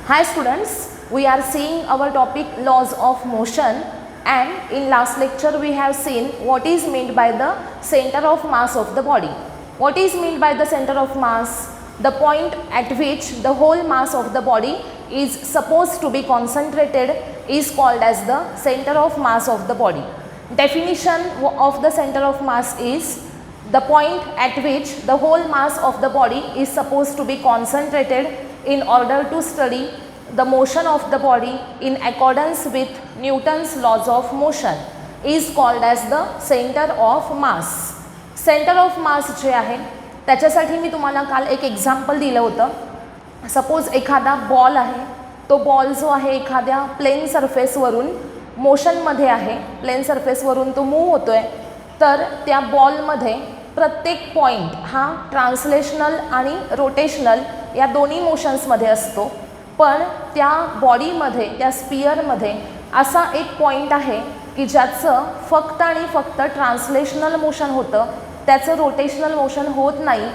Hi students, we are seeing our topic laws of motion, and in last lecture we have seen what is meant by the center of mass of the body. What is meant by the center of mass? The point at which the whole mass of the body is supposed to be concentrated is called as the center of mass of the body. Definition of the center of mass is the point at which the whole mass of the body is supposed to be concentrated in order to study the motion of the body in accordance with Newton's laws of motion is called as the center of mass. Center of mass जे आहे त्याच्यासाठी मी तुम्हाला काल एक example दिलं होतं. Suppose एखादा ball आहे, तो बॉल जो आहे एखाद्या प्लेन सरफेसवरून मोशनमध्ये आहे, प्लेन सरफेसवरून तो मूव्ह होतोय, तर त्या बॉलमध्ये प्रत्येक पॉईंट हा ट्रान्सलेशनल आणि रोटेशनल या दोन्ही मोशन्समध्ये असतो. पण त्या बॉडीमध्ये, त्या स्पियरमध्ये असा एक पॉईंट आहे की ज्याचं फक्त आणि फक्त ट्रान्सलेशनल मोशन होतं, त्याचं रोटेशनल मोशन होत नाही.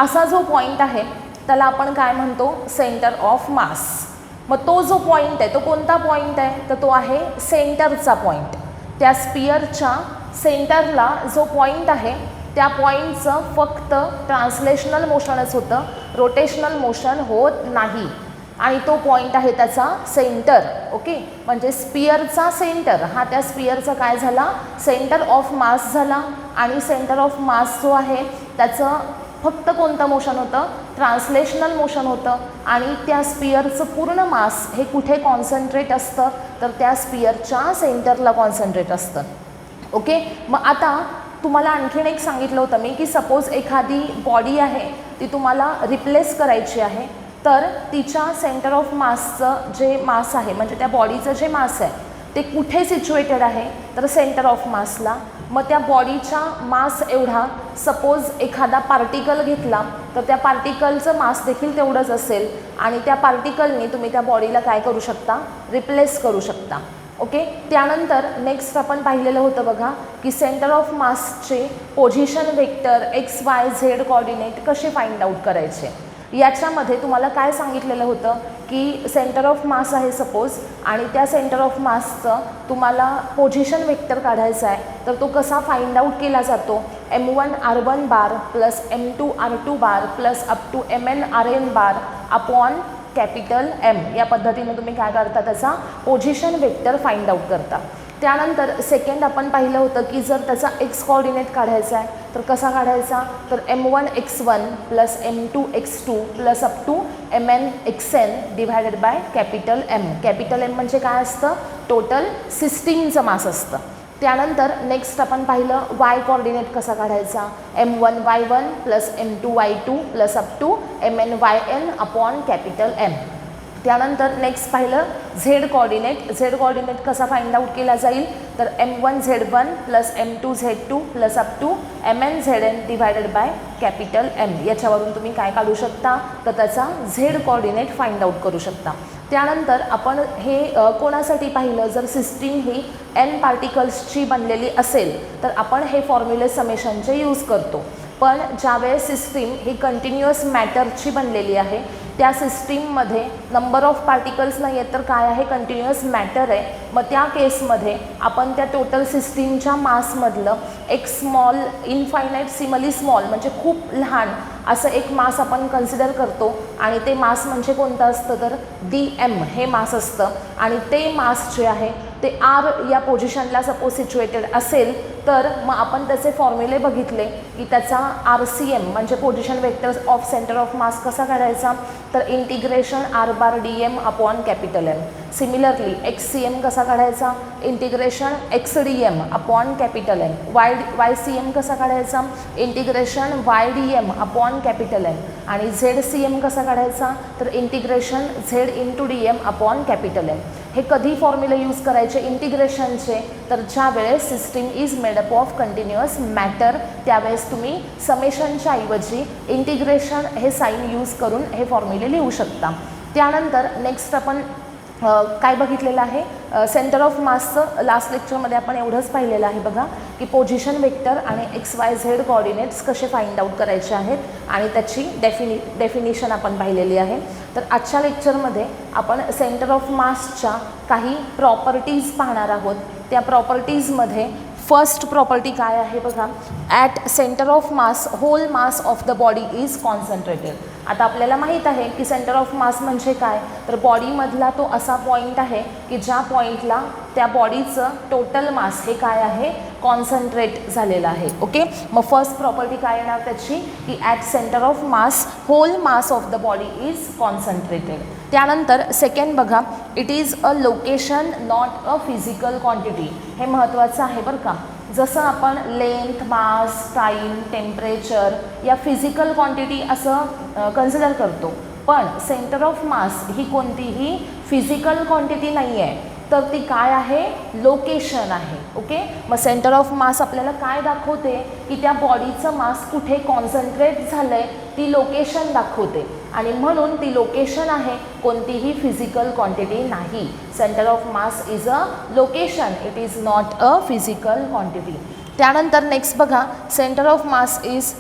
असा जो पॉईंट आहे त्याला आपण काय म्हणतो? सेंटर ऑफ मास. मग तो जो पॉईंट आहे तो कोणता पॉईंट आहे? तर तो आहे सेंटरचा पॉईंट. त्या स्पियरच्या सेंटरला जो पॉईंट आहे त्या पॉईंटचं फक्त ट्रान्सलेशनल मोशनच होतं, रोटेशनल मोशन होत नाही, आणि तो पॉईंट आहे त्याचा सेंटर. ओके, म्हणजे स्पियरचा सेंटर हा त्या स्पियरचा काय झाला? सेंटर ऑफ मास झाला. आणि सेंटर ऑफ मास जो आहे त्याचं फक्त कोणतं मोशन होतं? ट्रान्सलेशनल मोशन होतं. आणि त्या स्पियरचं पूर्ण मास हे कुठे कॉन्सन्ट्रेट असतं? तर त्या स्पियरच्या सेंटरला कॉन्सन्ट्रेट असतं. ओके, मग आता तुम्हाला आणखीन एक सांगितलं होतं मी की सपोज एखादी बॉडी आहे ती तुम्हाला रिप्लेस करायची आहे, तर तिच्या सेंटर ऑफ मासचं जे मास आहे, म्हणजे त्या बॉडीचं जे मास आहे ते कुठे सिच्युएटेड आहे? तर सेंटर ऑफ मासला. मग त्या बॉडीच्या मास एवढा सपोज एखादा पार्टिकल घेतला तर त्या पार्टिकलचं मास देखील तेवढंच असेल, आणि त्या पार्टिकलनी तुम्ही त्या बॉडीला काय करू शकता? रिप्लेस करू शकता. ओके, त्यानंतर नेक्स्ट आपण पाहिलेलं होतं बघा की सेंटर ऑफ मासचे position vector X Y Z coordinate कसे फाइंड आउट करायचे. याच्यामध्ये तुम्हाला काय सांगितलेलं होतं की सेंटर ऑफ मास आहे सपोज, आणि त्या सेंटर ऑफ मासचं तुम्हाला पोझिशन वेक्टर काढायचा आहे, तर तो कसा फाइंड आउट केला जातो? m1 r1 bar plus m2 r2 bar plus up to mn rn bar upon capital M. या पद्धतीने तुम्ही काय करता? त्याचा पोझिशन वेक्टर फाइंड आउट करता. त्यानंतर सेकंड आपण पाहिलं होतं की जर त्याचा एक्स कोऑर्डिनेट काढायचा आहे तर कसा काढायचा? तर m1 x1 plus m2 x2 plus up to mn xn divided by capital M. Capital M म्हणजे काय असतं? टोटल सिस्टीमचं मास असतं. त्यानंतर नेक्स्ट आपण पाहिलं वाय कोऑर्डिनेट कसा काढायचा? m1 y1 plus m2 y2 plus up to mn yn upon capital M. त्यानंतर नेक्स्ट पाहिलं झेड कोऑर्डिनेट. झेड कोऑर्डिनेट कसा फाइंड आउट केला जाईल? तर m1 z1 plus m2 z2 plus up to mn zn divided by capital M. याच्यावरून तुम्ही काय काढू शकता? तर त्याचा झेड कोऑर्डिनेट फाइंड आउट करू शकता. त्यानंतर आपण हे कोणासाठी पाहिलं? जर सिस्टीम ही n पार्टिकल्सची बनलेली असेल तर आपण हे फॉर्म्युले समेशनचे यूज करतो. पण ज्यावेळेस सिस्टीम ही कंटिन्युअस मॅटरची बनलेली आहे, त्या सिस्टीममध्ये नंबर ऑफ पार्टिकल्स नाही आहेत तर काय आहे? कंटिन्युअस मॅटर आहे. मग त्या केसमध्ये आपण त्या टोटल सिस्टीमच्या मासमधलं एक स्मॉल इनफायनाईटसिमली स्मॉल म्हणजे खूप लहान असं एक मास आपण कन्सिडर करतो, आणि ते मास म्हणजे कोणतं असतं? तर dm हे मास असतं. आणि ते मास जे आहे ते r या पोझिशनला सपोज सिच्युएटेड असेल तर मग आपण त्याचे फॉर्म्युले बघितले की त्याचा RCM म्हणजे position vector of centre of मास कसा काढायचा? तर इंटिग्रेशन r बार dm upon capital M. Similarly XCM कसा काढायचा? Integration XDM upon capital M. YCM कसा काढायचा? Integration YDM upon capital M. आणि ZCM कसा काढायचा? तर integration Z into DM upon capital M. हे कधी फॉर्म्युले यूज करायचे इंटिग्रेशनचे? तर ज्या वेळेस system is made up of continuous matter, त्यावेळेस तुम्ही समेशनच्या ऐवजी इंटिग्रेशन हे साईन यूज करून हे फॉर्म्युले लिहू शकता. त्यानंतर नेक्स्ट आपण काय बघितलेलं आहे सेंटर ऑफ मासचं लास्ट लेक्चरमध्ये आपण एवढंच पाहिलेलं आहे बघा की पोझिशन वेक्टर आणि XYZ कोऑर्डिनेट्स कसे फाइंड आउट करायचे आहेत आणि त्याची डेफिनिशन आपण पाहिलेली आहे. तर आजच्या लेक्चरमध्ये आपण सेंटर ऑफ मासच्या काही प्रॉपर्टीज पाहणार आहोत. त्या प्रॉपर्टीजमध्ये फर्स्ट प्रॉपर्टी काय आहे बघा, at centre of mass hole mass of the body is concentrated. आता आपल्याला माहीत आहे की सेंटर ऑफ मास म्हणजे काय, तर बॉडीमधला तो असा पॉईंट आहे की ज्या पॉईंटला त्या बॉडीचं टोटल मास हे काय आहे कॉन्सन्ट्रेट झालेलं आहे. ओके, मग फर्स्ट प्रॉपर्टी काय येणार त्याची की at centre of mass hole mass of the body is concentrated. त्यानंतर सेकंड बघा, it is a location not a physical quantity. हे महत्त्वाचं आहे बरं का. जसं आपण लेंथ, मास, टाईम, टेम्परेचर या फिजिकल क्वांटिटी असं कन्सिडर करतो, पण सेंटर ऑफ मास ही कोणतीही फिजिकल क्वांटिटी नाही आहे, तर ती काय आहे लोकेशन आहे. ओके, मग सेंटर ऑफ मास आपल्याला काय दाखवते की त्या बॉडीचं मास कुठे कॉन्सन्ट्रेट झालं आहे ती लोकेशन दाखवते आणि म्हणून ती लोकेशन आहे, कोणतीही फिजिकल क्वांटिटी नाही. Centre of mass is a location, it is not a physical quantity. त्यानंतर नेक्स्ट बघा, centre of mass is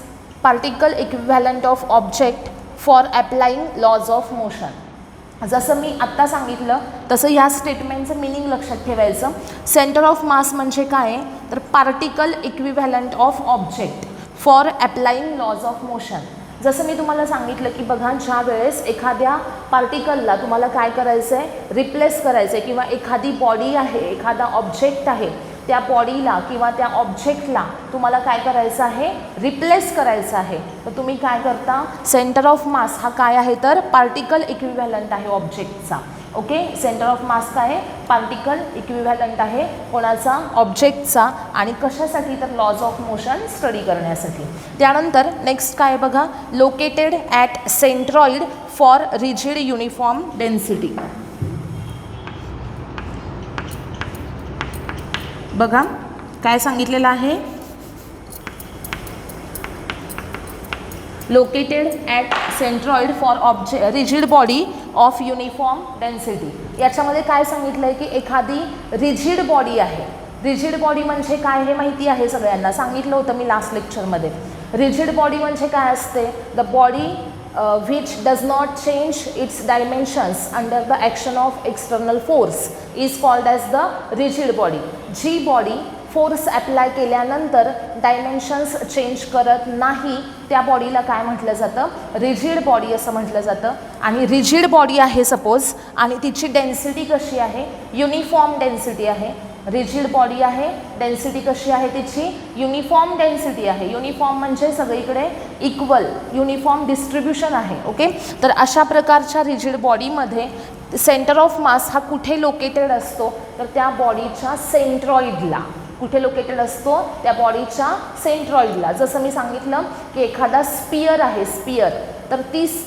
particle equivalent of object for applying laws of motion. जसं मी आत्ता सांगितलं तसं ह्या स्टेटमेंटचं मिनिंग लक्षात ठेवायचं. सेंटर ऑफ मास म्हणजे काय, तर particle equivalent of object for applying laws of motion. जसं मी तुम्हाला सांगितलं की बघा, ज्या वेळेस एखाद्या पार्टिकलला तुम्हाला काय करायचं आहे रिप्लेस करायचं आहे, किंवा एखादी बॉडी आहे, एखादा ऑब्जेक्ट आहे, त्या बॉडीला किंवा त्या ऑब्जेक्टला तुम्हाला काय करायचं आहे रिप्लेस करायचं आहे, तर तुम्ही काय करता, सेंटर ऑफ मास हा काय आहे तर पार्टिकल इक्विव्हॅलंट आहे ऑब्जेक्टचा. ओके, सेंटर ऑफ मास काय आहे पार्टिकल इक्विव्हॅलंट आहे कोणाचा ऑब्जेक्टचा, आणि कशासाठी तर लॉज ऑफ मोशन स्टडी करण्यासाठी. त्यानंतर नेक्स्ट काय बघा, located at centroid for rigid uniform density. बघा काय सांगितलेलं आहे, located at centroid for rigid body of uniform density. याच्यामध्ये काय सांगितलं आहे की एखादी रिजिड बॉडी आहे. रिजिड बॉडी म्हणजे काय हे माहिती आहे सगळ्यांना, सांगितलं होतं मी लास्ट लेक्चरमध्ये. रिजिड बॉडी म्हणजे काय असते, the body which does not change its dimensions under the action of external force is called as the rigid body. जी बॉडी फोर्स अप्लाय केल्यानंतर डायमेन्शन्स चेंज करत नाही त्या बॉडीला काय म्हटलं जातं, रिजिड बॉडी असं म्हटलं जातं. आणि रिजिड बॉडी आहे सपोज, आणि तिची डेन्सिटी कशी आहे, युनिफॉर्म डेन्सिटी आहे. रिजिड बॉडी आहे, डेन्सिटी कशी आहे तिची युनिफॉर्म डेन्सिटी आहे. युनिफॉर्म म्हणजे सगळीकडे इक्वल युनिफॉर्म डिस्ट्रीब्युशन आहे. ओके, तर अशा प्रकारच्या रिजिड बॉडीमध्ये सेंटर ऑफ मास हा कुठे लोकेटेड असतो, तर त्या बॉडीच्या सेंट्रॉइडला. कुठे लोकेटेड असतो, त्या बॉडीच्या सेंट्रॉइडला. जसं मी सांगितलं की एखादा स्पियर आहे, स्पियर, तर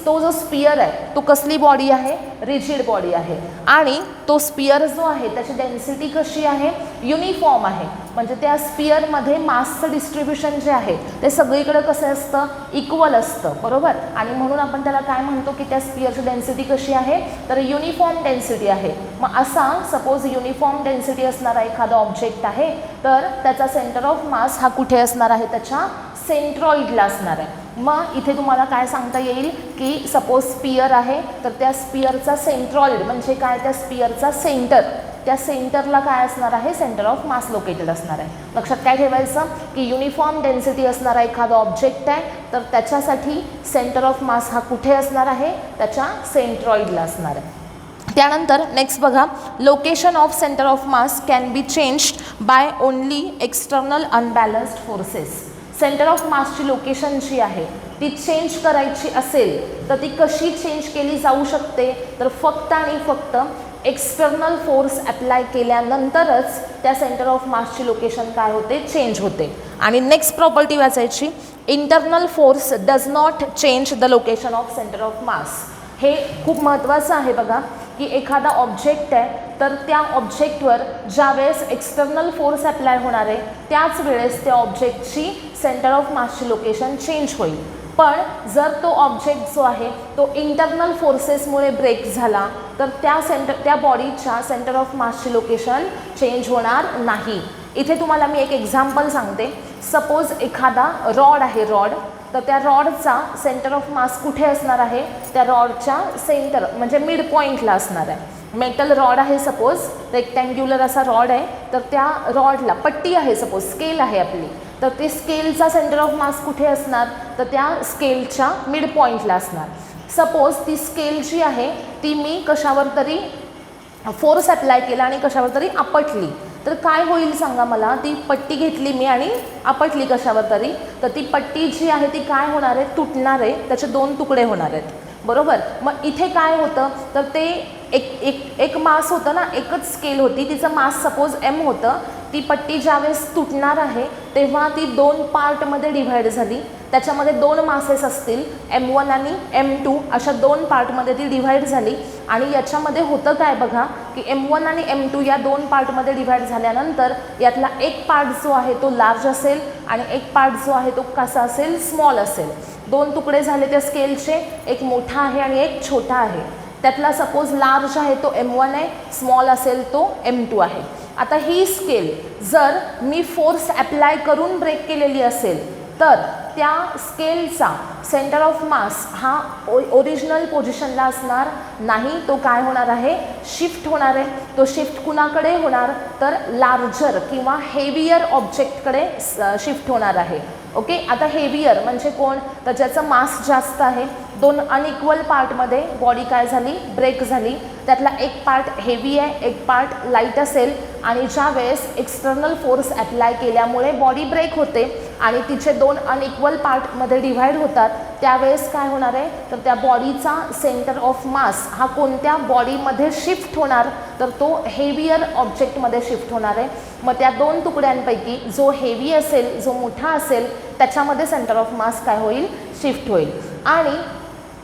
तो जो स्पियर आहे तो कसली बॉडी आहे, रिजिड बॉडी आहे. आणि तो स्पियर जो आहे त्याची डेन्सिटी कशी आहे, युनिफॉर्म आहे. म्हणजे त्या स्पियरमध्ये मासचं डिस्ट्रीब्युशन जे आहे ते सगळीकडे कसं असतं, इक्वल असतं, बरोबर. आणि म्हणून आपण त्याला काय म्हणतो की त्या स्पियरची डेन्सिटी कशी आहे, तर युनिफॉर्म डेन्सिटी आहे. मग असा सपोज युनिफॉर्म डेन्सिटी असणारा एखादा ऑब्जेक्ट आहे, तर त्याचा सेंटर ऑफ मास हा कुठे असणार आहे, त्याच्या सेंट्रॉइडला असणार आहे. मग इथे तुम्हाला काय सांगता येईल की सपोज स्पियर आहे, तर त्या स्पियरचा सेंट्रॉइड म्हणजे काय, त्या स्पियरचा सेंटर, त्या सेंटरला काय असणार आहे, सेंटर ऑफ मास लोकेटेड असणार आहे. लक्षात काय ठेवायचं की युनिफॉर्म डेन्सिटी असणारा एखादा ऑब्जेक्ट आहे, तर त्याच्यासाठी सेंटर ऑफ मास हा कुठे असणार आहे, त्याच्या सेंट्रॉइडला असणार आहे. त्यानंतर नेक्स्ट बघा, location of centre of mass can be changed by only external unbalanced forces. Centre of मासची लोकेशन जी आहे ती चेंज करायची असेल तर ती कशी चेंज केली जाऊ शकते, तर फक्त आणि फक्त एक्सटर्नल फोर्स अप्लाय केल्यानंतरच त्या सेंटर ऑफ मासची लोकेशन काय होते, चेंज होते. आणि नेक्स्ट प्रॉपर्टी वाचायची, internal force does not change the location of centre of मास. हे खूप महत्त्वाचं आहे बघा की एखादा ऑब्जेक्ट आहे, तर त्या ऑब्जेक्टवर ज्यावेळेस एक्सटर्नल फोर्स अप्लाय होणार आहे त्याच वेळेस त्या ऑब्जेक्टची सेंटर ऑफ मासची लोकेशन चेंज होईल. पण जर तो ऑब्जेक्ट जो आहे तो इंटरनल फोर्सेसमुळे ब्रेक झाला तर त्या बॉडीच्या सेंटर ऑफ मासची लोकेशन चेंज होणार नाही. इथे तुम्हाला मी एक एक्झाम्पल सांगते. सपोज एखादा रॉड आहे, रॉड, तर त्या रॉडचा सेंटर ऑफ मास कुठे असणार आहे, त्या रॉडच्या सेंटर म्हणजे मिड पॉईंटला असणार आहे. मेटल रॉड आहे सपोज, रेक्टँग्युलर असा रॉड आहे, तर त्या रॉडला पट्टी आहे, सपोज स्केल आहे आपली, तर ते स्केलचा सेंटर ऑफ मास कुठे असणार, तर त्या स्केलच्या मिड पॉईंटला असणार. सपोज ती स्केल जी आहे ती मी कशावर तरी फोर्स अप्लाय केला आणि कशावर तरी आपटली, तर काय होईल सांगा मला. ती पट्टी घेतली मी आणि आपटली कशावर तरी, तर ती पट्टी जी आहे ती काय होणार आहे, तुटणार आहे, त्याचे 2 तुकडे होणार आहेत, बरोबर. मग इथे काय होतं, तर ते एक मास होतं ना, एकच स्केल होती, तिचं मास सपोज m होतं. ती पट्टी ज्यावेळेस तुटणार आहे तेव्हा ती 2 पार्टमध्ये डिव्हाइड झाली. त्याच्यामध्ये 2 मासेस असतील, m1 आणि m2 अशा 2 पार्टमध्ये ती डिव्हाइड झाली. आणि याच्यामध्ये होतं काय बघा की m1 आणि m2 या 2 पार्टमध्ये डिव्हाइड झाल्यानंतर यातला एक पार्ट जो आहे तो लार्ज असेल आणि एक पार्ट जो आहे तो कसा असेल, स्मॉल असेल. 2 तुकडे झाले त्या स्केलचे, एक मोठा आहे आणि एक छोटा आहे. त्यातला सपोज लार्ज आहे तो m1 आहे, स्मॉल असेल तो m2 आहे. आता ही स्केल जर मी फोर्स अप्लाय करून ब्रेक केलेली असेल तर त्या स्केलचा सेंटर ऑफ मास हा ओरिजिनल पोझिशनला असणार नाही, तो काय होणार आहे, शिफ्ट होणार आहे. तो शिफ्ट कुणाकडे होणार, तर लार्जर किंवा हेवियर ऑब्जेक्टकडे शिफ्ट होणार आहे. ओके. आता हेवियर म्हणजे कोण, तर ज्याचं मास जास्त आहे. 2 अनइक्वल पार्टमध्ये बॉडी काय झाली, ब्रेक झाली. त्यातला एक पार्ट हेवी आहे, एक पार्ट लाईट असेल आणि ज्या वेळेस एक्सटर्नल फोर्स अप्लाय केल्यामुळे बॉडी ब्रेक होते आणि तिचे 2 अनइक्वल पार्टमध्ये डिव्हाइड होतात, त्यावेळेस काय होणार आहे, तर त्या बॉडीचा सेंटर ऑफ मास हा कोणत्या बॉडीमध्ये शिफ्ट होणार, तर तो हेवियर ऑब्जेक्टमध्ये शिफ्ट होणार आहे. मग त्या 2 तुकड्यांपैकी जो हेवी असेल, जो मोठा असेल, त्याच्यामध्ये सेंटर ऑफ मास काय होईल, शिफ्ट होईल. आणि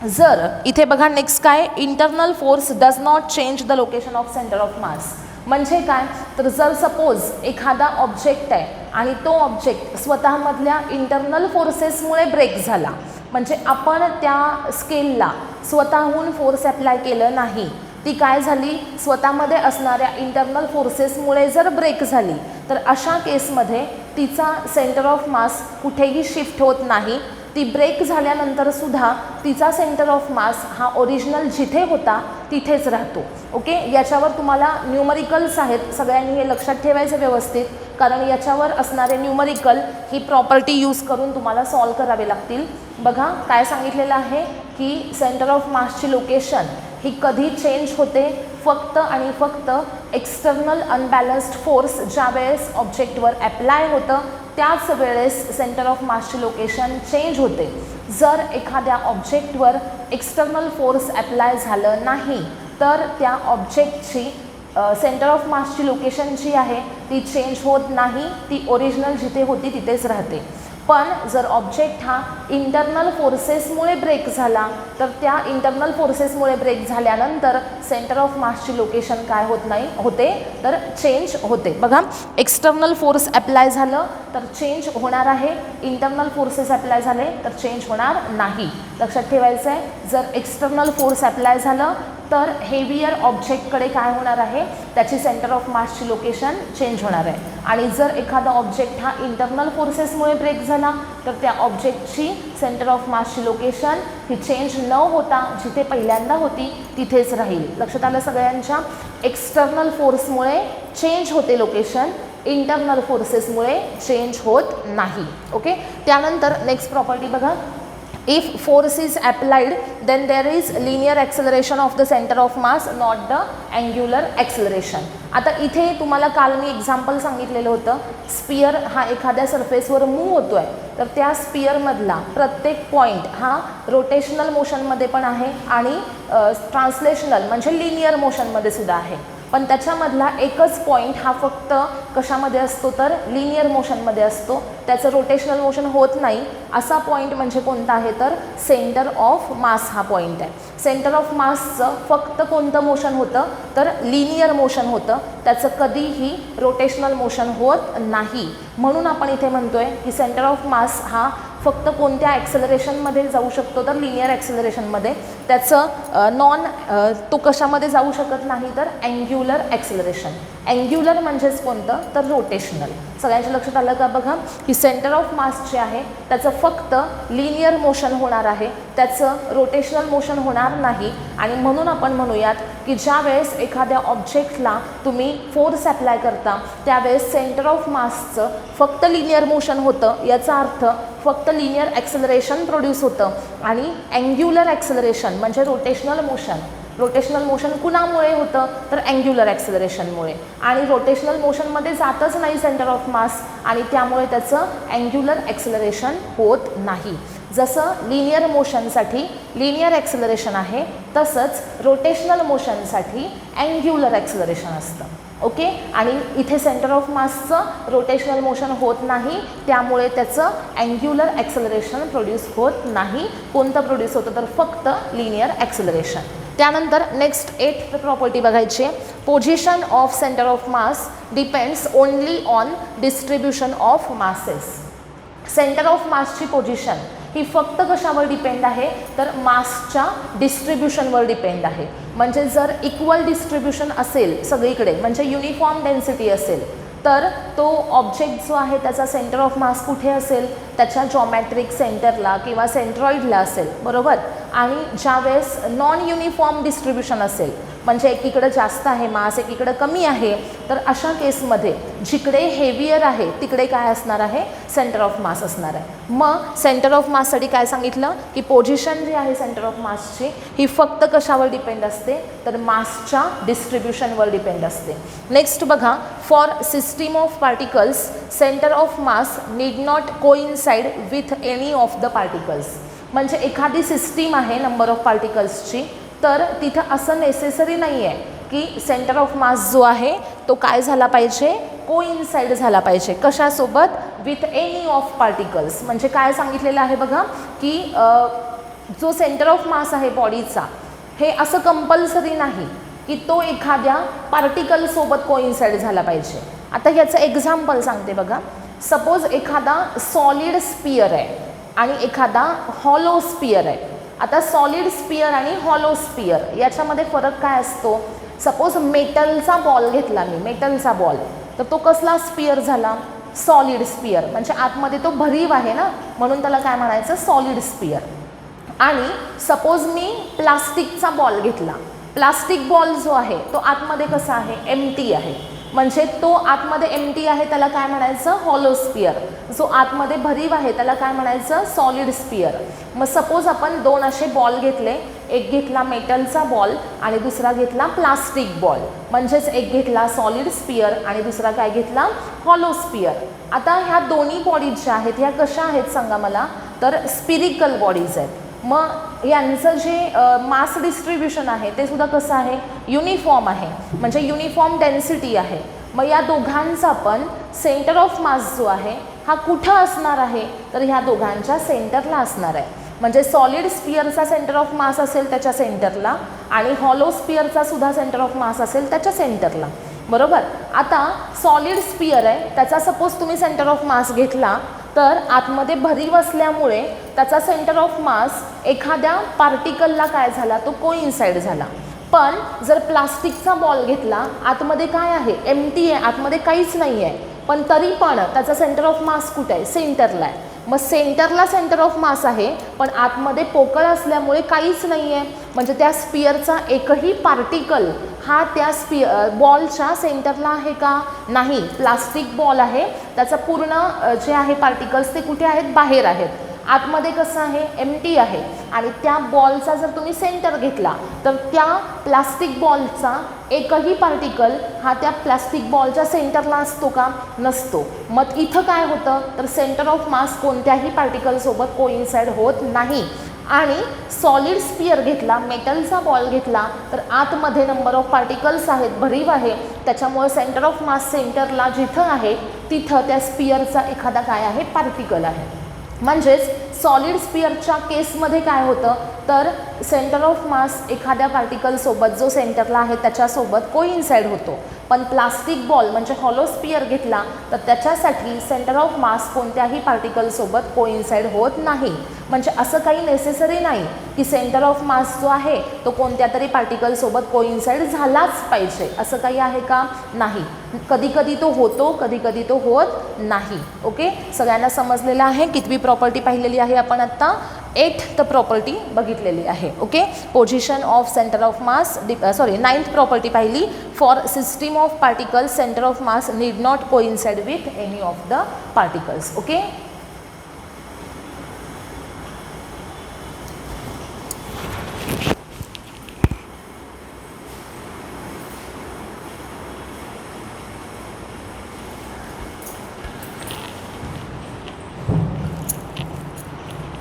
जर इथे बघा नेक्स्ट काय, internal force does not change the location of centre of मास. म्हणजे काय, तर जर सपोज एखादा ऑब्जेक्ट आहे आणि तो ऑब्जेक्ट स्वतःमधल्या इंटरनल फोर्सेसमुळे ब्रेक झाला, म्हणजे आपण त्या स्केलला स्वतःहून फोर्स अप्लाय केलं नाही, ती काय झाली, स्वतःमध्ये असणाऱ्या इंटरनल फोर्सेसमुळे जर ब्रेक झाली, तर अशा केसमध्ये तिचा सेंटर ऑफ मास कुठेही शिफ्ट होत नाही. ती ब्रेक झाल्यानंतर सुद्धा तिचा सेंटर ऑफ मास हा ओरिजिनल जिथे होता तिथेच राहतो. ओके. याच्यावर तुम्हाला न्यूमरिकल्स आहेत, सगळ्यांनी हे लक्षात ठेवायचं व्यवस्थित, कारण याच्यावर असणारे न्यूमरिकल ही प्रॉपर्टी यूज करून तुम्हाला सॉल्व करावे लागतील. बघा काय सांगितलेलं आहे की सेंटर ऑफ मासची लोकेशन ही कधी चेंज होते, फक्त आणि फक्त एक्सटर्नल अनबॅलन्स्ड फोर्स ज्या वेळेस ऑब्जेक्टवर अप्लाय होतं त्याच वेळेस सेंटर ऑफ मासची लोकेशन चेंज होते. जर एखाद्या ऑब्जेक्टवर एक्सटर्नल फोर्स अप्लाय झालं नाही तर त्या ऑब्जेक्टची सेंटर ऑफ मासची लोकेशन जी आहे ती चेंज होत नाही, ती ओरिजिनल जिथे होती तिथेच राहते. पण जर ऑब्जेक्ट हा इंटरनल फोर्सेसमुळे ब्रेक झाला तर त्या इंटरनल फोर्सेसमुळे ब्रेक झाल्यानंतर सेंटर ऑफ मासची लोकेशन काय होत नाही, होते तर चेंज होते. बघा एक्सटर्नल फोर्स अप्लाय झालं तर चेंज होणार आहे, इंटरनल फोर्सेस अप्लाय झाले तर चेंज होणार नाही. लक्षात ठेवायचं आहे, जर एक्सटर्नल फोर्स अप्लाय झालं तर हेवियर ऑब्जेक्टकडे काय होणार आहे, त्याची सेंटर ऑफ मासची लोकेशन चेंज होणार आहे. आणि जर एखादा ऑब्जेक्ट हा इंटरनल फोर्सेसमुळे ब्रेक झाला तर त्या ऑब्जेक्टची सेंटर ऑफ मासची लोकेशन ही चेंज न होता जिथे पहिल्यांदा होती तिथेच राहील. लक्षात आलं सगळ्यांच्या. एक्सटर्नल फोर्समुळे चेंज होते लोकेशन, इंटरनल फोर्सेसमुळे चेंज होत नाही. ओके. त्यानंतर नेक्स्ट प्रॉपर्टी बघा, if force is applied then there is linear acceleration of the center of mass not the angular acceleration. आता इथे तुम्हाला काल मी एक्झाम्पल सांगितलेलं होतं, स्पियर हा एखाद्या सरफेसवर मूव्ह होतो आहे तर त्या स्पियरमधला प्रत्येक पॉईंट हा रोटेशनल मोशनमध्ये पण आहे आणि ट्रान्सलेशनल म्हणजे लिनियर मोशनमध्ये सुद्धा आहे. पण त्याच्यामधला एकच पॉईंट हा फक्त कशामध्ये असतो तर लिनियर मोशनमध्ये असतो, त्याचं रोटेशनल मोशन होत नाही. असा पॉईंट म्हणजे कोणता आहे तर सेंटर ऑफ मास हा पॉईंट आहे. सेंटर ऑफ मासचं फक्त कोणतं मोशन होतं तर लिनियर मोशन होतं, त्याचं कधीही रोटेशनल मोशन होत नाही. म्हणून आपण इथे म्हणतोय की सेंटर ऑफ मास हा फक्त कोणत्या ॲक्सेलरेशनमध्ये जाऊ शकतो तर लिनियर ॲक्सेलरेशनमध्ये. त्याचं तो कशामध्ये जाऊ शकत नाही तर अँग्युलर ॲक्सेलरेशन. अँग्युलर म्हणजेच कोणतं तर रोटेशनल. सगळ्यांच्या लक्षात आलं का बघा की सेंटर ऑफ मास जे आहे त्याचं फक्त लिनियर मोशन होणार आहे, त्याचं रोटेशनल मोशन होणार नाही. आणि म्हणून आपण म्हणूयात की ज्या वेळेस एखाद्या ऑब्जेक्टला तुम्ही फोर्स अप्लाय करता त्यावेळेस सेंटर ऑफ मासचं फक्त लिनियर मोशन होतं, याचा अर्थ फक्त लिनियर ॲक्सेलरेशन प्रोड्यूस होतं. आणि अँग्युलर ॲक्सेलरेशन म्हणजे रोटेशनल मोशन कुणामुळे होतं तर अँग्युलर ॲक्सेलरेशनमुळे. आणि रोटेशनल मोशनमध्ये जातच नाही सेंटर ऑफ मास आणि त्यामुळे त्याचं अँग्युलर ॲक्सेलरेशन होत नाही. जसं लिनियर मोशनसाठी लिनियर ॲक्सेलरेशन आहे तसंच रोटेशनल मोशनसाठी अँग्युलर ॲक्सेलरेशन असतं. ओके. आणि इथे सेंटर ऑफ मासचं रोटेशनल मोशन होत नाही त्यामुळे त्याचं अँग्युलर ॲक्सेलरेशन प्रोड्यूस होत नाही. कोणतं प्रोड्यूस होतं तर फक्त लिनियर ॲक्सेलरेशन. त्यानंतर नेक्स्ट 8th प्रॉपर्टी बघायची आहे. Position of centre of mass depends only on distribution of masses. Centre of मासची पोझिशन ही फक्त कशावर डिपेंड आहे तर मासच्या डिस्ट्रीब्युशनवर डिपेंड आहे. म्हणजे जर इक्वल डिस्ट्रीब्युशन असेल सगळीकडे म्हणजे युनिफॉर्म डेन्सिटी असेल तर तो ऑब्जेक्ट जो आहे त्याचा सेंटर ऑफ मास कुठे असेल त्याच्या जॉमेट्रिक सेंटरला किंवा सेंट्रॉइडला असेल, बरोबर. आणि ज्यावेळेस नॉन युनिफॉर्म डिस्ट्रीब्युशन असेल म्हणजे एकीकडे जास्त आहे मास एकीकडे कमी आहे तर अशा केसमध्ये जिकडे हेवियर आहे तिकडे काय असणार आहे सेंटर ऑफ मास असणार आहे. मग सेंटर ऑफ माससाठी काय सांगितलं की पोझिशन जी आहे सेंटर ऑफ मासची ही फक्त कशावर डिपेंड असते तर मासच्या डिस्ट्रीब्युशनवर डिपेंड असते. नेक्स्ट बघा, for system of particles centre of mass need not coincide with any of the particles. म्हणजे एखादी सिस्टीम आहे नंबर ऑफ पार्टिकल्सची तर तिथं असं नेसेसरी नाही आहे की सेंटर ऑफ मास जो आहे तो काय झाला पाहिजे कोइन्साइड झाला पाहिजे कशासोबत विथ एनी ऑफ पार्टिकल्स. म्हणजे काय सांगितलेलं आहे बघा की जो सेंटर ऑफ मास आहे बॉडीचा हे असं कंपल्सरी नाही की तो एखाद्या पार्टिकलसोबत कोइन्साइड झाला पाहिजे. आता ह्याचं एक्झाम्पल सांगते बघा. सपोज एखादा सॉलिड स्पियर आहे आणि एखादा हॉलो स्पियर आहे. आता सॉलिड स्पियर आणि हॉलो स्पियर याच्यामध्ये फरक काय असतो. सपोज मेटलचा बॉल घेतला मी, मेटलचा बॉल, तर तो कसला स्पियर झाला सॉलिड स्पियर. म्हणजे आतमध्ये तो भरीव आहे ना म्हणून त्याला काय म्हणायचं सॉलिड स्पियर. आणि सपोज मी प्लास्टिकचा बॉल घेतला, प्लास्टिक बॉल जो आहे तो आतमध्ये कसा आहे एम्प्टी आहे म्हणजे तो आतमध्ये एम्प्टी आहे त्याला काय म्हणायचं हॉलो स्पियर. जो आतमध्ये भरीव आहे त्याला काय म्हणायचं सॉलिड स्पियर. मग सपोज आपण दोन असे बॉल घेतले, एक घेतला मेटलचा बॉल आणि दुसरा घेतला प्लास्टिक बॉल. म्हणजेच एक घेतला सॉलिड स्पियर आणि दुसरा काय घेतला हॉलो स्पियर. आता ह्या दोन्ही बॉडीज ज्या आहेत ह्या कशा आहेत सांगा मला तर स्पिरिकल बॉडीज आहेत. मग यांचं जे मास डिस्ट्रीब्युशन आहे ते सुद्धा कसं आहे युनिफॉर्म आहे म्हणजे युनिफॉर्म डेन्सिटी आहे. मग या दोघांचा पण सेंटर ऑफ मास जो आहे हा कुठं असणार आहे तर ह्या दोघांच्या सेंटरला असणार आहे. म्हणजे सॉलिड स्पियरचा सेंटर ऑफ मास असेल त्याच्या सेंटरला आणि हॉलो स्पियरचा सुद्धा सेंटर ऑफ मास असेल त्याच्या सेंटरला, बरोबर. आता सॉलिड स्पियर आहे त्याचा सपोज तुम्ही सेंटर ऑफ मास घेतला तर आतमध्ये भरीव असल्यामुळे त्याचा सेंटर ऑफ मास एखाद्या पार्टिकलला काय झाला तो कोइन्साइड झाला. पण जर प्लास्टिकचा बॉल घेतला आतमध्ये काय आहे एम्प्टी आहे, आतमध्ये काहीच नाही आहे, पण तरी पण त्याचा सेंटर ऑफ मास कुठे आहे सेंटरला आहे. मग सेंटरला सेंटर ऑफ मास आहे पण आतमध्ये पोकळ असल्यामुळे काहीच नाही आहे म्हणजे त्या स्पियरचा एकही पार्टिकल हा त्या बॉलच्या सेंटरला आहे का नाही. प्लास्टिक बॉल आहे त्याचा पूर्ण जे आहे पार्टिकल्स ते कुठे आहेत बाहेर आहेत. आतमध्ये कसं आहे एम्प्टी आहे आणि त्या बॉलचा जर तुम्ही सेंटर घेतला तर त्या प्लास्टिक बॉलचा एकही पार्टिकल हा त्या प्लास्टिक बॉलच्या सेंटरला असतो का नसतो. मग इथं काय होतं तर सेंटर ऑफ मास कोणत्याही पार्टिकलसोबत कोइन्साइड होत नाही. आणि सॉलिड स्पियर घेतला मेटलचा बॉल घेतला तर आतमध्ये नंबर ऑफ पार्टिकल्स आहेत भरीव आहे त्याच्यामुळे सेंटर ऑफ मास सेंटरला जिथं आहे तिथं त्या स्पियरचा एखादा काय आहे पार्टिकल आहे. म्हणजेच सॉलिड स्पियरच्या केसमध्ये काय होतं तर सेंटर ऑफ मास एखाद्या पार्टिकलसोबत जो सेंटरला आहे त्याच्यासोबत कोइन्साइड होतो. पण प्लास्टिक बॉल म्हणजे हॉलो स्पियर घेतला तर त्याच्यासाठी सेंटर ऑफ मास कोणत्याही पार्टिकलसोबत कोइन्साइड होत नाही. म्हणजे असं काही नेसेसरी नाही की सेंटर ऑफ मास जो आहे तो कोणत्या तरी पार्टिकलसोबत कोइन्साइड झालाच पाहिजे, असं काही आहे का? नाही. कधी कधी तो होतो, कधी कधी तो होत नाही. ओके, सगळ्यांना समजलेलं आहे. कितवी प्रॉपर्टी पाहिलेली आहे आपण आत्ता? 8th प्रॉपर्टी बघितलेली आहे. Okay, position of centre of mass, 9th property पाहिली. For system of particles centre of mass need not coincide with any of the particles. Okay,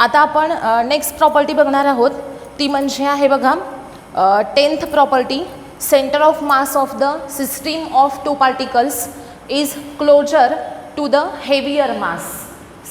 आता आपण नेक्स्ट प्रॉपर्टी बघणार आहोत. ती म्हणजे आहे बघा 10th property. Centre of mass of the system of two particles is closer to the heavier mass.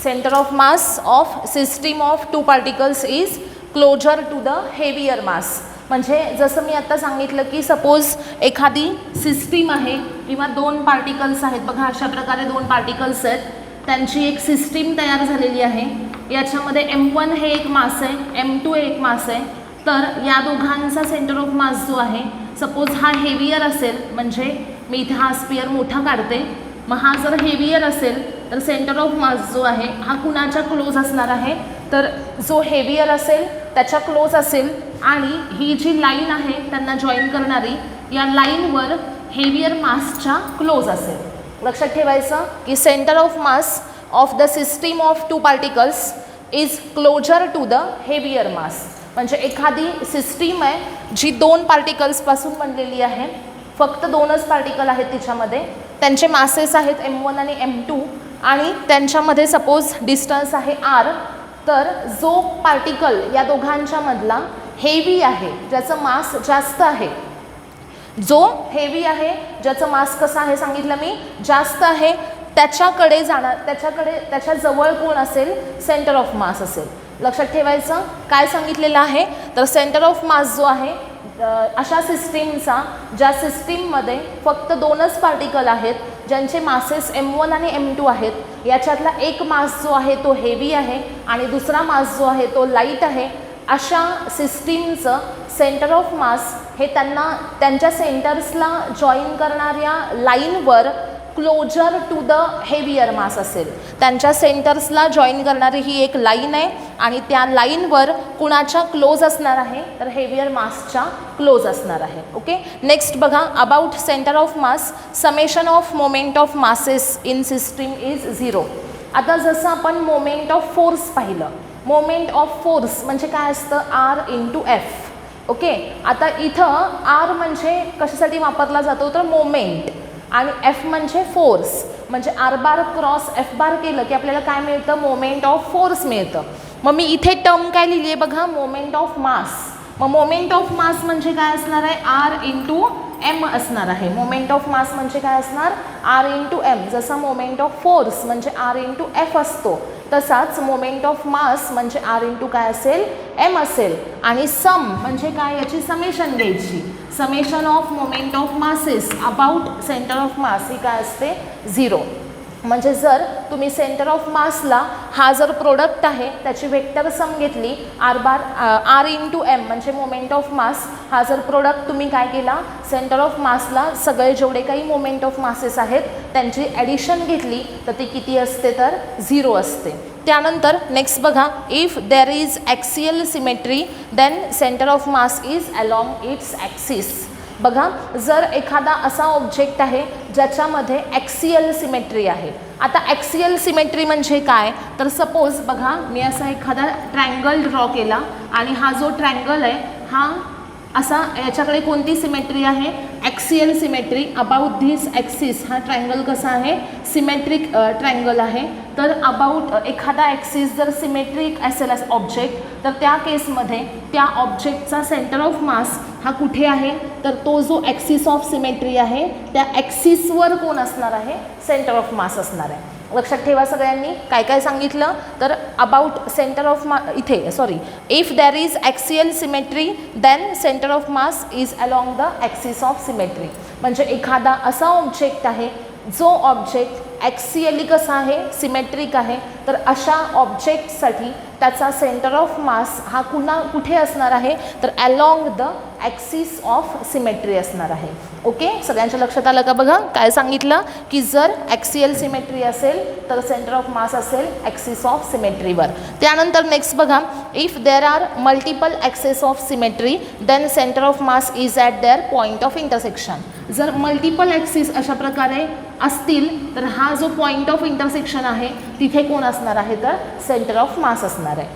Centre of mass of system of two particles is closer to the heavier mass. म्हणजे जसं मी आत्ता सांगितलं की suppose एखादी system आहे किंवा दोन पार्टिकल्स आहेत बघा, अशा प्रकारे दोन पार्टिकल्स आहेत, त्यांची एक सिस्टीम तयार झालेली आहे. याच्यामध्ये M1 हे एक मास आहे, M2 हे एक मास आहे. तर या दोघांचा सेंटर ऑफ मास जो आहे, सपोज हा हेवियर असेल, म्हणजे मी इथे हा स्पियर मोठा काढते, मग हा जर हेवियर असेल तर सेंटर ऑफ मास जो आहे हा कुणाच्या क्लोज असणार आहे? तर जो हेवियर असेल त्याच्या क्लोज असेल. आणि ही जी लाईन आहे त्यांना जॉईन करणारी, या लाईनवर हेवियर मासच्या क्लोज असेल. लक्षात ठेवायचं की centre of mass of the system of two particles is closer to the heavier mass. म्हणजे एखादी सिस्टीम आहे जी दोन पार्टिकल्सपासून बनलेली आहे, फक्त दोनच पार्टिकल आहेत तिच्यामध्ये, त्यांचे मासेस आहेत M1 आणि M2 आणि त्यांच्यामध्ये सपोज डिस्टन्स आहे R. तर जो पार्टिकल या दोघांच्या मधला हेवी आहे, ज्याचं मास जास्त आहे, जो हेवी आहे ज्याचं मास कसं आहे सांगितलं मी, जास्त आहे, त्याच्याकडे जाणार, त्याच्या जवळ कोण असेल? सेंटर ऑफ मास असेल. लक्षात ठेवायचं काय सांगितलेलं आहे. तर सेंटर ऑफ मास जो आहे अशा सिस्टीमचा, ज्या सिस्टीममध्ये फक्त दोनच पार्टिकल आहेत, ज्यांचे मासेस M1 आणि M2 आहेत, याच्यातला एक मास जो आहे तो हेवी आहे आणि दुसरा मास जो आहे तो लाईट आहे, अशा सिस्टीमचं सेंटर ऑफ मास हे त्यांच्या सेंटर्सला जॉईन करणाऱ्या लाईनवर क्लोजर टू द हेवियर मास असेल. त्यांच्या सेंटर्सला जॉईन करणारी ही एक लाईन आहे आणि त्या लाईनवर कुणाच्या क्लोज असणार आहे? तर हेवियर मासच्या क्लोज असणार आहे. ओके, नेक्स्ट बघा about centre of mass, summation of moment of masses in system is 0. आता जसं आपण मोमेंट ऑफ फोर्स पाहिलं, मोमेंट ऑफ फोर्स म्हणजे काय असतं? R/F. ओके, आता इथं R म्हणजे कशासाठी वापरला जातो? तर मोमेंट, आणि F म्हणजे फोर्स. म्हणजे R बार क्रॉस F बार केलं की आपल्याला काय मिळतं? मोमेंट ऑफ फोर्स मिळतं. मग मी इथे टर्म काय लिहिली आहे बघा? Moment of mass. मग मोमेंट ऑफ मास म्हणजे काय असणार आहे? R/M असणार आहे. मोमेंट ऑफ मास म्हणजे काय असणार? R/M. जसा मोमेंट ऑफ फोर्स म्हणजे R/F असतो, तसाच मोमेंट ऑफ मास म्हणजे R काय असेल? M असेल. आणि सम म्हणजे काय? याची समेशन घ्यायची. Summation of moment of masses about centre of mass ही काय असते? 0. म्हणजे जर तुम्ही सेंटर ऑफ मासला हा जर प्रोडक्ट आहे त्याची वेक्टर सम घेतली, R/M म्हणजे मोमेंट ऑफ मास, हा जर प्रोडक्ट तुम्ही काय केला? सेंटर ऑफ मासला सगळे जेवढे काही मोमेंट ऑफ मासेस आहेत त्यांची ॲडिशन घेतली तर ती किती असते? तर 0 असते. त्यानंतर नेक्स्ट बघा, if there is axial symmetry then centre of mass is along its axis. बघा, जर एखादा असा ऑब्जेक्ट आहे ज्याच्यामध्ये ॲक्सियल सिमेट्री आहे. आता ॲक्सियल सिमेट्री म्हणजे काय? तर सपोज बघा, मी असा एखादा ट्रायंगल ड्रॉ केला आणि हा जो ट्रायंगल आहे हा असा, याच्याकडे कोणती सिमेट्री आहे? Axial symmetry about this axis. हा ट्रायंगल कसा आहे? सिमेट्रिक ट्रायंगल आहे. तर अबाउट एखादा ॲक्सिस जर सिमेट्रिक असेल ऑब्जेक्ट, तर त्या केसमध्ये त्या ऑब्जेक्टचा सेंटर ऑफ मास हा कुठे आहे? तर तो जो ॲक्सिस ऑफ सिमेट्री आहे त्या ॲक्सिसवर कोण असणार आहे? सेंटर ऑफ मास असणार आहे. लक्षात ठेवा सगळ्यांनी काय काय सांगितलं तर अबाउट सेंटर ऑफ इथे sorry if there is axial symmetry then centre of mass is along the axis of symmetry. म्हणजे एखादा असा ऑब्जेक्ट आहे जो ऑब्जेक्ट ॲक्सियली कसा आहे सिमेट्रिक आहे तर अशा ऑब्जेक्टसाठी त्याचा सेंटर ऑफ मास हा कुठे असणार आहे तर along the axis of symmetry असणार आहे. ओके सगळ्यांच्या लक्षात आलं का बघा काय सांगितलं की जर ॲक्सियल सिमेट्री असेल तर सेंटर ऑफ मास असेल ॲक्सिस ऑफ सिमेट्रीवर. त्यानंतर नेक्स्ट बघा if there are multiple axes of symmetry then centre of mass is at there point of intersection. जर मल्टिपल ॲक्सिस अशा प्रकारे असतील तर हा जो पॉईंट ऑफ इंटरसेक्शन आहे तिथे कोण असणार आहे तर सेंटर ऑफ मास असणार आहे.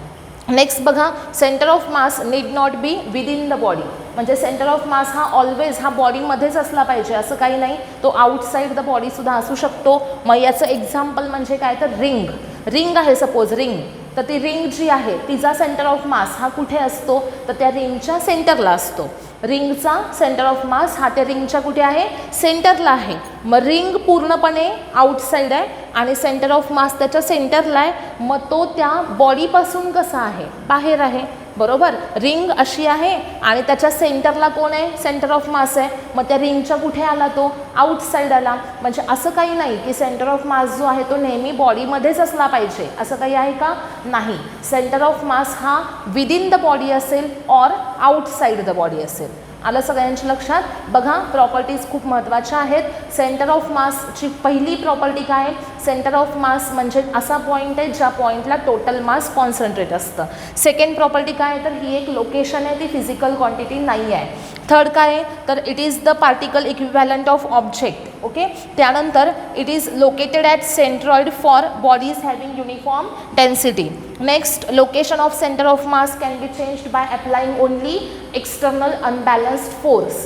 नेक्स्ट बघा centre of mass need not be within the body. म्हणजे सेंटर ऑफ मास हा ऑलवेज हा बॉडीमध्येच असला पाहिजे असं काही नाही, तो आउटसाईड द बॉडीसुद्धा असू शकतो. मग याचं एक्झाम्पल म्हणजे काय तर रिंग आहे सपोज रिंग, तर ती रिंग जी आहे तिचा सेंटर ऑफ मास हा कुठे असतो तर त्या रिंगच्या सेंटरला असतो. रिंगचा सेंटर ऑफ मास हा त्या रिंगच्या कुठे आहे सेंटरला आहे. मग रिंग पूर्णपणे आउटसाईड आहे आणि सेंटर ऑफ मास त्याच्या सेंटरला आहे. मग तो त्या बॉडीपासून कसा आहे बाहेर आहे बरोबर. रिंग अशी आहे आणि त्याच्या सेंटरला कोण आहे सेंटर ऑफ मास आहे. मग त्या रिंगच्या कुठे आला तो आउटसाईड आला. म्हणजे असं काही नाही की सेंटर ऑफ मास जो आहे तो नेहमी बॉडीमध्येच असला पाहिजे असं काही आहे का नाही. सेंटर ऑफ मास हा विदिन द बॉडी असेल ऑर आउटसाईड द बॉडी असेल. आलं सगळ्यांच्या लक्षात. बघा प्रॉपर्टीज खूप महत्त्वाच्या आहेत. सेंटर ऑफ मासची पहिली प्रॉपर्टी काय सेंटर ऑफ मास म्हणजे असा पॉईंट आहे ज्या पॉईंटला टोटल मास कॉन्सन्ट्रेट असतं. सेकंड प्रॉपर्टी काय तर ही एक लोकेशन आहे ती फिजिकल क्वांटिटी नाही आहे. थर्ड काय तर it is the particle equivalent of object. Okay त्यानंतर it is located at centroid for bodies having uniform density. Next location of centre of mass can be changed by applying only external unbalanced force.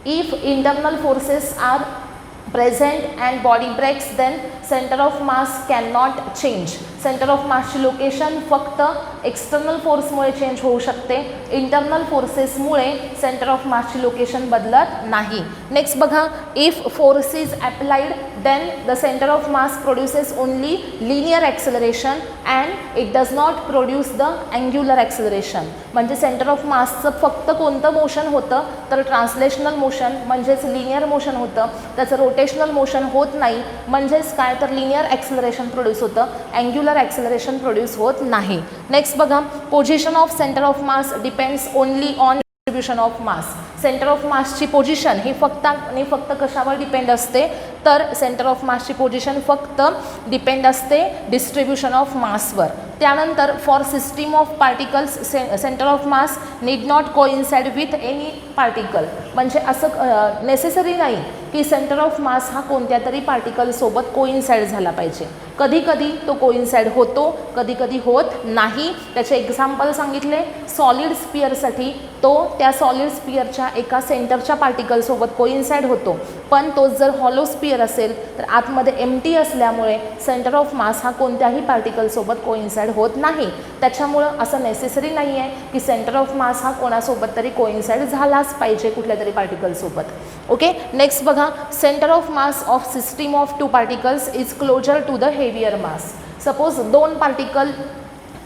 If internal forces are present and body breaks then center of mass cannot change. Centre of मासची location फक्त external फोर्समुळे change होऊ शकते, internal फोर्सेसमुळे centre of मासची location बदलत नाही. Next बघा if force is applied then the centre of mass produces only linear acceleration and it does not produce the angular acceleration. म्हणजे सेंटर ऑफ मासचं फक्त कोणतं मोशन होतं तर ट्रान्सलेशनल मोशन म्हणजेच लिनियर मोशन होतं, त्याचं रोटेशनल मोशन होत नाही. म्हणजेच काय तर लिनियर ॲक्सेलरेशन प्रोड्यूस होतं, अँग्युलर ॲक्सेलरेशन प्रोड्यूस होत नाही. नेक्स्ट बघा position of centre of mass depends only on distribution of mass. Centre of मासची पोझिशन ही फक्त आणि फक्त कशावर डिपेंड असते तर सेंटर ऑफ मासची पोझिशन फक्त डिपेंड असते डिस्ट्रीब्युशन ऑफ मासवर. त्यानंतर for system of particles centre of mass need not coincide with any particle. म्हणजे असं नेसेसरी नाही की सेंटर ऑफ मास हा कोणत्या तरी पार्टिकलसोबत कोइन्साइड झाला पाहिजे. कधी कधी तो कोइन्साइड होतो, कधी कधी होत नाही. त्याचे एक्झाम्पल सांगितले. सॉलिड स्पिअरसाठी तो त्या सॉलिड स्पिअरच्या एका सेंटरच्या पार्टिकलसोबत कोइन्साइड होतो, पण तो जर हॉलो स्पिअर असेल तर आतमध्ये एम्प्टी असल्यामुळे सेंटर ऑफ मास हा कोणत्याही पार्टिकलसोबत कोइन्साइड होत नाही. त्याच्यामुळं असं नेसेसरी नाही आहे की सेंटर ऑफ मास हा कोणासोबत तरी कोइन्साइड झालाच पाहिजे कुठल्या तरी पार्टिकलसोबत. ओके नेक्स्ट बघा centre of mass of system of two particles is closer to the heavier mass. Suppose दोन पार्टिकल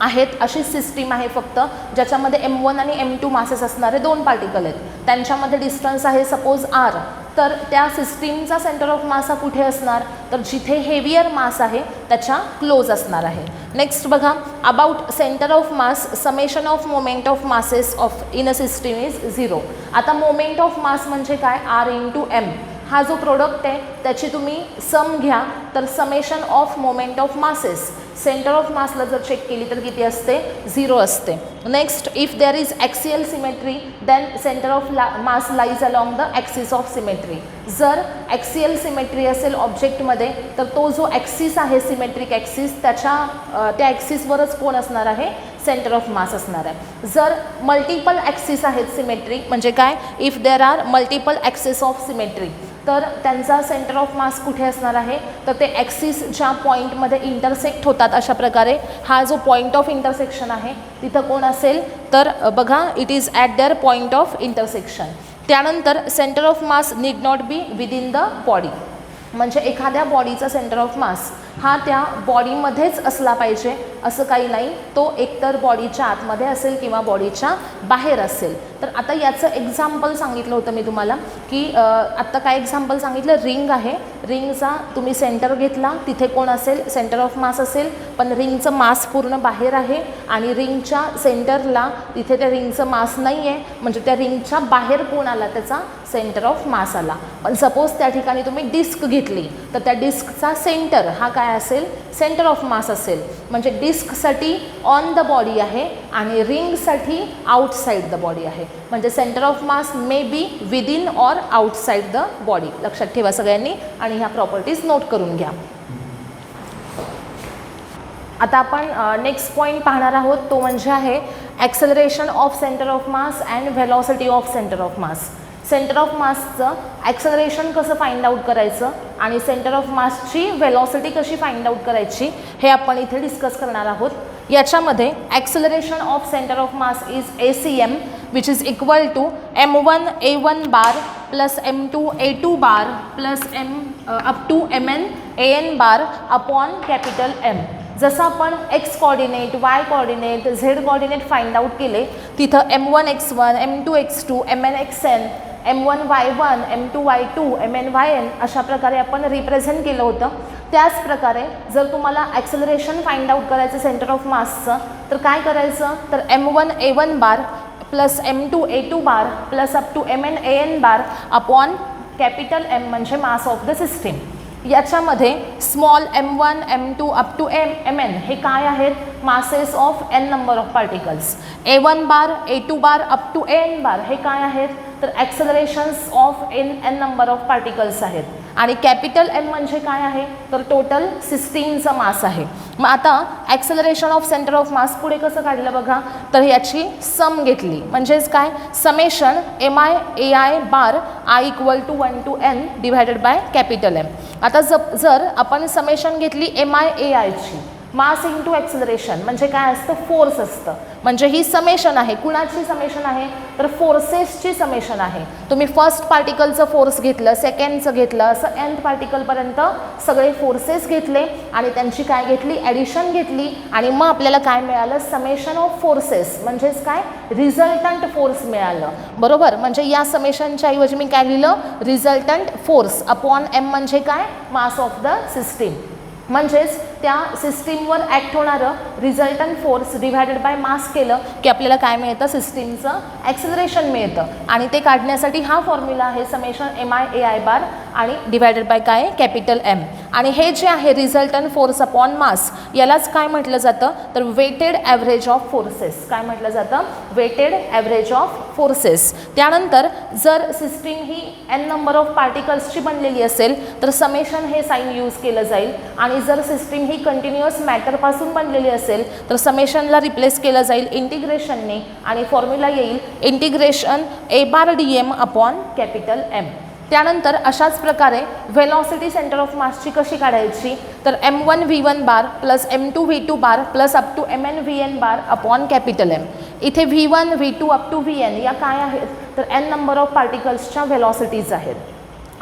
आहेत अशी सिस्टीम आहे फक्त ज्याच्यामध्ये M1 आणि M2 मासेस असणारे दोन पार्टिकल आहेत, त्यांच्यामध्ये डिस्टन्स आहे सपोज R. तर त्या सिस्टीमचा सेंटर ऑफ मास हा कुठे असणार तर जिथे हेवियर मास आहे त्याच्या क्लोज असणार आहे. नेक्स्ट बघा about centre of mass summation of moment of masses of in a system is 0. आता मोमेंट ऑफ मास म्हणजे काय R×M. हा जो प्रोडक्ट आहे त्याची तुम्ही सम घ्या तर summation of moment of masses centre of मासला जर चेक केली तर किती असते 0 असते. Next if there is axial symmetry then centre of mass lies along the axis of symmetry. जर ॲक्सियल सिमेट्री असेल ऑब्जेक्टमध्ये तर तो जो ॲक्सिस आहे सिमेट्रिक ॲक्सिस त्या ॲक्सिसवरच कोण असणार आहे सेंटर ऑफ मास असणार आहे. जर मल्टिपल ॲक्सिस आहेत सिमेट्रिक म्हणजे काय if there are multiple axis of symmetry तर त्यांचा सेंटर ऑफ मास कुठे असणार आहे तर ते ॲक्सिस ज्या पॉईंटमध्ये इंटरसेक्ट होतात अशा प्रकारे हा जो पॉईंट ऑफ इंटरसेक्शन आहे तिथं कोण असेल तर बघा it is at there point of intersection. त्यानंतर centre of mass need not be within the body. म्हणजे एखाद्या बॉडीचा सेंटर ऑफ मास हा त्या बॉडीमध्येच असला पाहिजे असं काही नाही, तो एकतर बॉडीच्या आतमध्ये असेल किंवा बॉडीच्या बाहेर असेल. तर आता याचं एक्झाम्पल सांगितलं होतं मी तुम्हाला की आत्ता काय एक्झाम्पल सांगितलं, रिंग आहे, रिंगचा तुम्ही सेंटर घेतला, तिथे कोण असेल, सेंटर ऑफ मास असेल, पण रिंगचं मास पूर्ण बाहेर आहे आणि रिंगच्या सेंटरला तिथे त्या रिंगचं मास नाही आहे, म्हणजे त्या रिंगच्या बाहेर कोण आला, त्याचा सेंटर ऑफ मास आला. पण सपोज त्या ठिकाणी तुम्ही डिस्क घेतली तर त्या डिस्कचा सेंटर हा काय असेल, सेंटर ऑफ मास असेल. म्हणजे डिस्कसाठी ऑन द बॉडी आहे आणि रिंगसाठी आउटसाइड द बॉडी आहे. म्हणजे centre of mass may be within or outside the body. लक्षात ठेवा सगळ्यांनी आणि ह्या प्रॉपर्टीज नोट करून घ्या. आता आपण नेक्स्ट पॉईंट पाहणार आहोत, तो म्हणजे आहे acceleration of centre of mass and velocity of centre of mass. Centre of मासचं ॲक्सेलरेशन कसं फाइंड आउट करायचं आणि सेंटर ऑफ मासची व्हेलॉसिटी कशी फाइंड आउट करायची हे आपण इथे डिस्कस करणार आहोत. याच्यामध्ये acceleration of centre of mass is ACM which is equal to M1 A1 bar plus M2 A2 bar plus up to MN AN bar upon capital M. जसं आपण X coordinate, y coordinate, Z coordinate find out केले तिथं M1 X1, M2 X2, MN XN, M1 Y1, M2 Y2, MN YN अशा प्रकारे आपण represent केलं होतं. त्याच प्रकारे जर तुम्हाला ॲक्सेलरेशन फाइंड आउट करायचं सेंटर ऑफ मासचं तर काय करायचं, तर M1 A1 bar plus M2 A2 bar plus up to MN AN bar upon capital M म्हणजे मास ऑफ द सिस्टीम. याच्यामध्ये small M1, M2 up to MN हे काय आहेत, masses of N number of particles. A1 bar, A2 bar up to AN bar हे काय आहेत, तर accelerations of N number of particles आहेत. आणि कॅपिटल M म्हणजे काय आहे, तर टोटल सिस्टीमचा मास आहे. मग आता ॲक्सेलरेशन ऑफ सेंटर ऑफ मास पुढे कसं काढलं बघा, तर याची सम घेतली म्हणजेच काय, summation MI AI bar I equal to 1 to N divided by capital M. आता जर आपण समेशन घेतली MI AIची, मास इंटू ॲक्सेलरेशन म्हणजे काय असतं, फोर्स असतं. म्हणजे ही समेशन आहे, कुणाची समेशन आहे, तर फोर्सेसची समेशन आहे. तुम्ही फर्स्ट पार्टिकलचं फोर्स घेतलं, सेकंडचं घेतलं, असं nth पार्टिकलपर्यंत सगळे फोर्सेस घेतले आणि त्यांची काय घेतली, ॲडिशन घेतली आणि मग आपल्याला काय मिळालं, समेशन ऑफ फोर्सेस म्हणजेच काय, रिझल्टंट फोर्स मिळालं. बरोबर, म्हणजे या समेशनच्या ऐवजी मी काय लिहिलं, रिझल्टंट फोर्स अपॉन M म्हणजे काय, मास ऑफ द सिस्टीम. म्हणजेच त्या सिस्टीमवर ॲक्ट होणारं resultant force divided by mass केलं की आपल्याला काय मिळतं, सिस्टीमचं ॲक्सेलरेशन मिळतं. आणि ते काढण्यासाठी हा फॉर्म्युला आहे समेशन MI AI बार आणि डिव्हायडेड बाय काय, कॅपिटल M. आणि हे जे आहे रिझल्टंट फोर्स अपॉन मास यालाच काय म्हटलं जातं, तर वेटेड ॲव्हरेज ऑफ फोर्सेस. काय म्हटलं जातं, वेटेड ॲव्हरेज ऑफ फोर्सेस. त्यानंतर जर सिस्टीम ही N नंबर ऑफ पार्टिकल्सची बनलेली असेल तर समेशन हे साईन यूज केलं जाईल. आणि जर सिस्टीम ही कंटिन्युअस मॅटरपासून बनलेली असेल तर समेशनला रिप्लेस केलं जाईल इंटिग्रेशनने आणि फॉर्म्युला येईल integration A bar DM upon capital M. त्यानंतर अशाच प्रकारे व्हेलॉसिटी सेंटर ऑफ मासची कशी काढायची, तर M1 V1 bar plus M2 V2 bar plus up to MN VN bar upon capital M. इथे V1 V2 up to VN या काय आहेत, तर N नंबर ऑफ पार्टिकल्सच्या व्हेलॉसिटीज आहेत.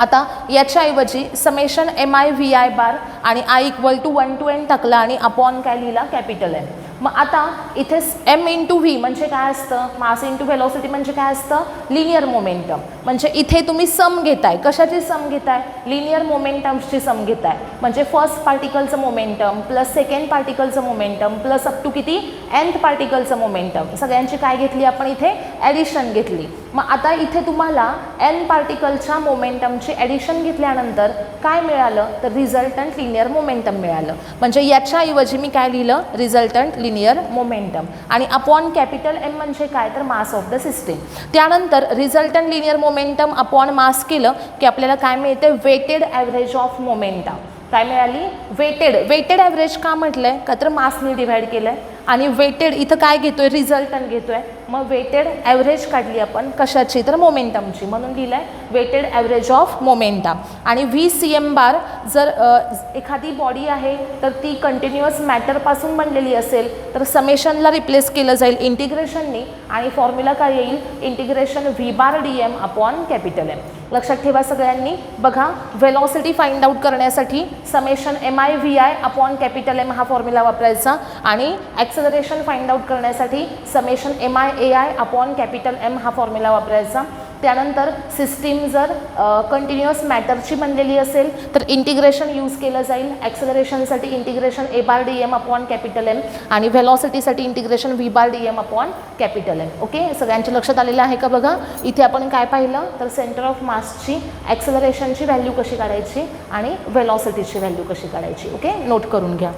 आता याच्याऐवजी समेशन MI VI बार आणि I equal to 1 to N टाकला आणि अपॉन काय लिहिला, कॅपिटल M. मग आता इथे M इंटू V म्हणजे काय असतं, मास इंटू व्हेलॉसिटी म्हणजे काय असतं, लिनियर मोमेंटम. म्हणजे इथे तुम्ही सम घेताय, कशाची सम घेताय, लिनियर मोमेंटम्सची सम घेताय. म्हणजे फर्स्ट पार्टिकलचं मोमेंटम प्लस सेकंड पार्टिकलचं मोमेंटम प्लस अप टू किती, nth पार्टिकलचं मोमेंटम, सगळ्यांची काय घेतली आपण इथे, ॲडिशन घेतली. मग आता इथे तुम्हाला N पार्टिकलच्या मोमेंटमची ॲडिशन घेतल्यानंतर काय मिळालं, तर रिझल्टंट लिनियर मोमेंटम मिळालं. म्हणजे याच्याऐवजी मी काय लिहिलं, रिझल्टंट लिनियर मोमेंटम आणि अपॉन कॅपिटल M म्हणजे काय, तर मास ऑफ द सिस्टीम. त्यानंतर resultant linear momentum upon mass केलं की आपल्याला काय मिळते, वेटेड ॲव्हरेज ऑफ मोमेंटम. काय मिळाली, वेटेड ॲव्हरेज का म्हटलं आहे, का तर मासने डिव्हाइड केलं आहे. आणि वेटेड इथं काय घेतोय रिझल्टंट घेतोय मग वेटेड ॲव्हरेज काढली आपण कशाची तर मोमेंटमची म्हणून लिहिलं आहे वेटेड ॲव्हरेज ऑफ मोमेंटम आणि व्ही सी एम बार जर एखादी बॉडी आहे तर ती कंटिन्युअस मॅटरपासून बनलेली असेल तर समेशनला रिप्लेस केलं जाईल इंटिग्रेशननी आणि फॉर्म्युला काय येईल integration V bar D M upon capital M लक्षात ठेवा सगळ्यांनी बघा वेलॉसिटी फाइंड आउट करण्यासाठी summation M I V I upon capital M हा फॉर्म्युला वापरायचा आणि ॲक्सेलरेशन फाइंड आउट करण्यासाठी summation M I A I upon capital M हा फॉर्म्युला वापरायचा त्यानंतर सिस्टीम जर कंटिन्युअस मॅटरची बनलेली असेल तर इंटिग्रेशन यूज केलं जाईल ॲक्सेलरेशनसाठी integration A bar D M upon capital M आणि व्हेलॉसिटीसाठी integration V bar D M upon capital M okay सगळ्यांच्या लक्षात आलेलं आहे का बघा इथे आपण काय पाहिलं तर सेंटर ऑफ मासची ॲक्सेलरेशनची व्हॅल्यू कशी काढायची आणि व्हेलॉसिटीची व्हॅल्यू कशी काढायची ओके नोट करून घ्या